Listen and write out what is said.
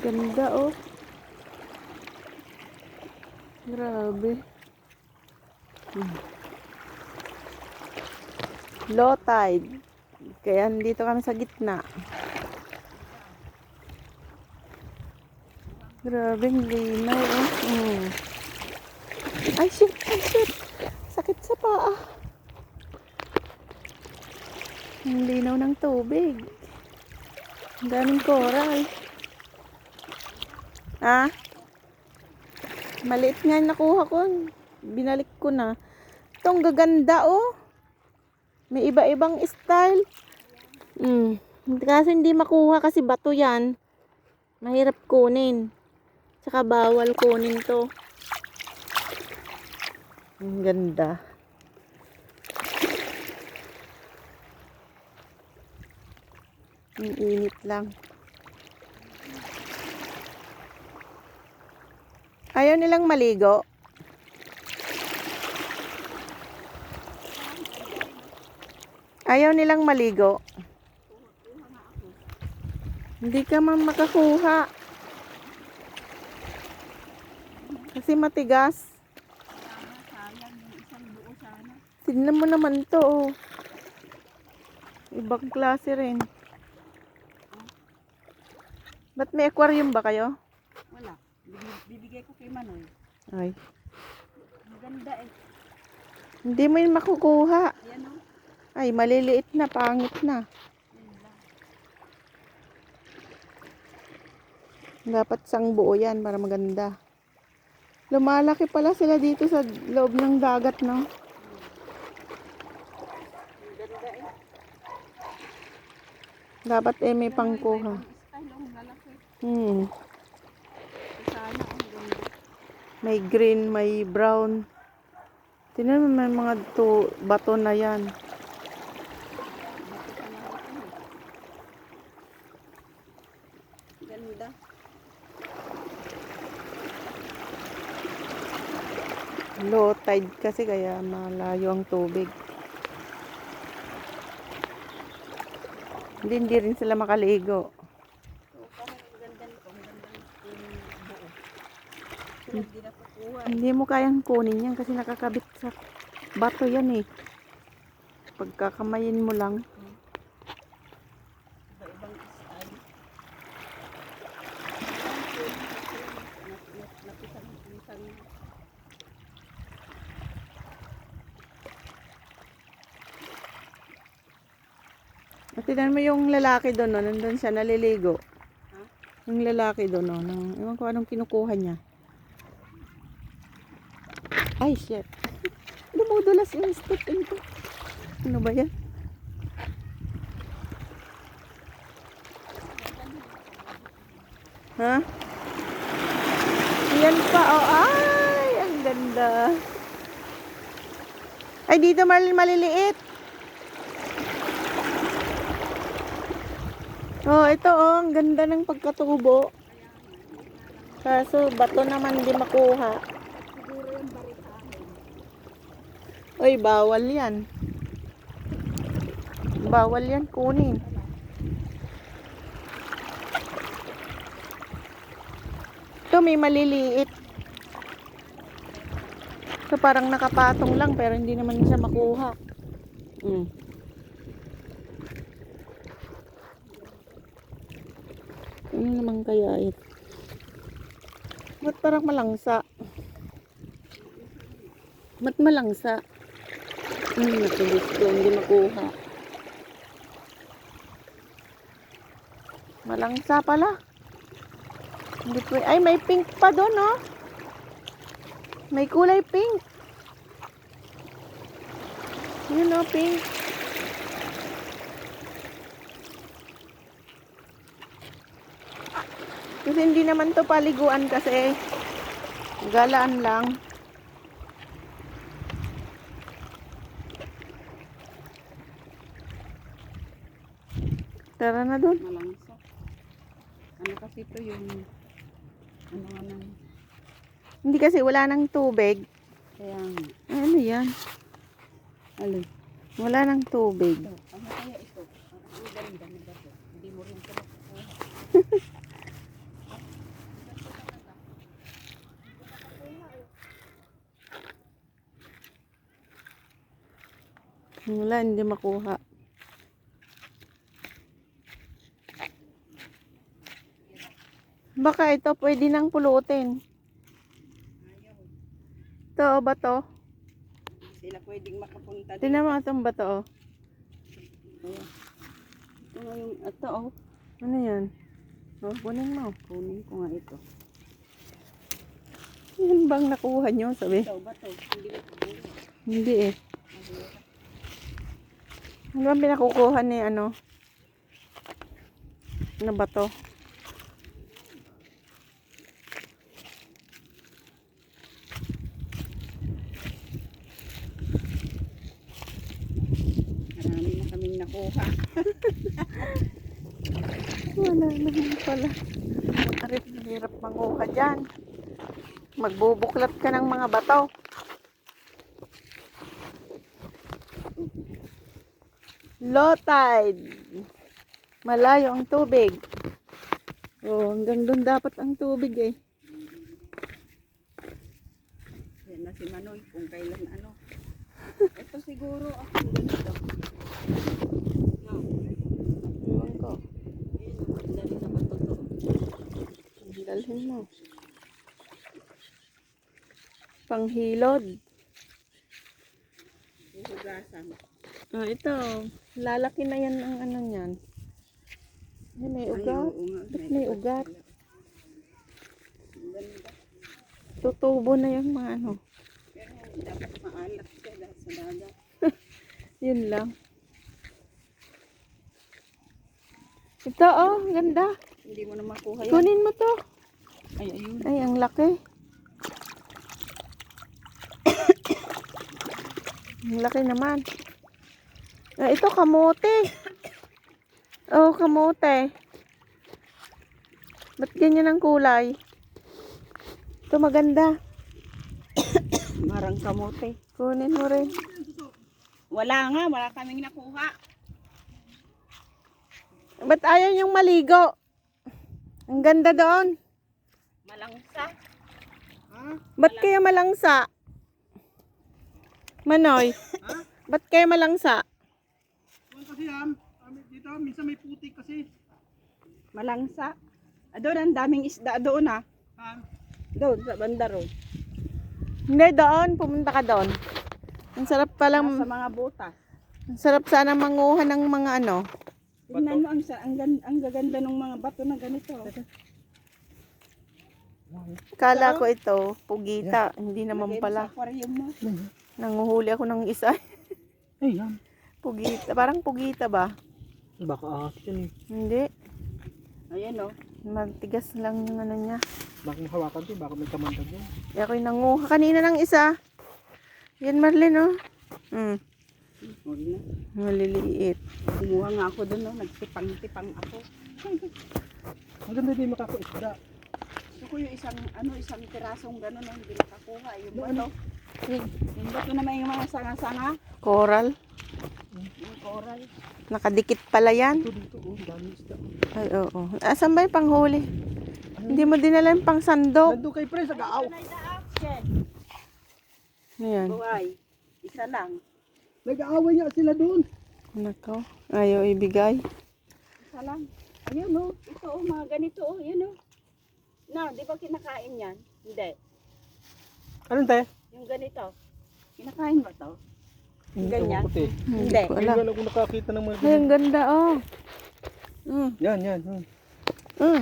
Ganda oh. Grabe. Low tide. Kaya dito kami sa gitna. Grabe, linaw oh. Ay shit, ay shit. Sakit sa paa. Ang linaw ng tubig. Ang daming coral. Ah? Maliit nga yung nakuha ko. Binalik ko na. Itong gaganda oh. May iba-ibang style. Kasi hindi makuha kasi bato yan. Mahirap kunin. Tsaka bawal kunin to. Ang ganda. Ang init lang. Ayaw nilang maligo. Ayaw nilang maligo. Hindi ka man makakuha. Kasi matigas. Tignan mo naman to oh. Ibang klase rin. Ba't may aquarium ba kayo? Wala. Bibigay ko kay Manoy. Ay. Maganda eh. Hindi mo yun makukuha. Yan o. Ay, maliliit na, pangit na. Dapat sang buo yan para maganda. Lumalaki pala sila dito sa loob ng dagat, no? Maganda eh. Dapat may pangkuha. Style ang lalaki. Sana ang ganda. May green, may brown. Tingnan mo, may mga bato na yan. Ganda. Low tide kasi kaya malayo ang tubig. Hindi rin sila makaligo. So, parang ang ganda nito. Ang ganda ng buo. Sila hindi nakukuha. Hindi mo kayang kunin yan kasi nakakabit sa bato yan eh. Pagkakamayin mo lang. Iba-ibang style. Napisan. At tignan mo yung lalaki doon, no? Nandun siya naliligo. Ha? Yung lalaki doon, no? Ewan ko anong kinukuha niya. Ay, shit. Dumudulas yung step ko. Ano ba yan? Ha? Yan pa, oh. Ay, ang ganda. Ay, dito maliliit. Oh, ito oh, ang ganda ng pagkatubo. Kaso bato naman hindi makuha. Siguro yung barikahin. Oy, bawal yan. Bawal yan kunin. Ito may maliliit. So parang nakapatong lang pero hindi naman siya makuha. Ano naman kaya ito? Ba't parang malangsa? Ba't malangsa? Nakulis ko, hindi makuha. Malangsa pala. Hindi po. Ay, may pink pa doon, oh. May kulay pink. Yun, oh, pink. Kasi hindi naman to paliguan kasi galaan lang. Tara na doon. Malangsa. Ano kasi ito yung ano. Hindi kasi wala nang tubig. Kaya nga. Ano yan? Alin? Wala nang tubig. Ito. Ano kaya ito? Ang ganda na ba ito? Hindi mo rin ito makukuha. Wala, hindi makuha. Baka ito pwede nang pulutin. Ito, bato. Sila pwedeng makapunta Tingnan mo itong bato. Ayan. Ito nga yung, ito oh. Ano yan? Oh, kunin mo. Kunin ko nga ito. Yan bang nakuha nyo? Sabi. Ito ba ito? Hindi ko kukuha. Hindi eh. Ano bang pinakukuha ni ano? Ano ba to? Marami na kaming nakuha. Wala naman pala. Arit, hirap manguha dyan. Magbubuklat ka ng mga bato. Low tide. Malayo ang tubig. Oh, hanggang doon dapat ang tubig eh. Yan na si Manoy kung kailan ano. Ito siguro ako ganito. No. Iwan ko. Ayan, dali na ba ito? Dalhin mo. Panghilod. Huhugasan. Ah, ito. Lalaki na yan ang ano niyan. Ay, may Ay, ugat. oo nga, Ba't may ugat? pala. Ang ganda. Tutubo na yung mga ano. Pero dapat maalat siya dahil sa dagat. Yun lang. Ito oh, ganda. Hindi mo na makuha yan. Kunin mo to. Ay, ayun. Ay, ang laki. Ang laki naman. Ah, ito kamote. Oh, kamote. Ba't ganyan ang kulay? Ito maganda. Marang kamote. Kunin mo rin. Wala kaming nakuha. Ba't ayaw yung maligo? Ang ganda doon. Malangsa. Ha? Ba't kaya malangsa? Manoy, Ha? ba't kaya malangsa? Kasi dito minsan may putik kasi. Malangsa. Doon ang daming isda doon ah. Doon sa banda road. Hindi, doon. Pumunta ka doon. Ang sarap Sa palang, mga butas. ang sarap sana manguha ng mga ano. Tingnan mo ang gaganda ng mga bato na ganito. Kala ko ito, pugita. Hindi naman Lagay mo pala. Sa aquarium mo. Nanguhuli ako ng isa. Ay, yan. Pugita. Parang pugita ba? Baka ahas yan eh. Hindi. Ayan oh. Magtigas lang yung ano niya. Baka mahawakan din, baka may kamandag yan. Ako'y nanguha kanina ng isa. Yan Marlene oh. Huwag na. Maliliit. Kumuha nga ako doon oh. Nagtipang-tipang ako. Maganda din makakaisda. Gusto ko yung isang pirasong gano'n oh. Hindi nakakuha. Yung bato. Yung bato na may mga sanga-sanga. Coral. Yung coral. Nakadikit pala yan. Ito dito, oh, dami isda. Ay, oo. Asan ba yung panghuli? Hindi mo dinala yung pang sandok. Nandun kay Pres, nag-aaw. Ayan. Buhay. Isa lang. Nag-aaway niya sila doon. Nako. Ayaw ibigay. Isa lang. Ayun oh. Ito oh. Mga ganito oh. Yun oh. Na, di ba kinakain yan? Hindi. Anong te? Yung ganito. Kinakain ba to? Ganyan? Ewan ko, te. Hindi. ko Ngayon alam. lang ako nakakita ng mga Ay, ang ganda oh. Mm. Yan, yan. Mm.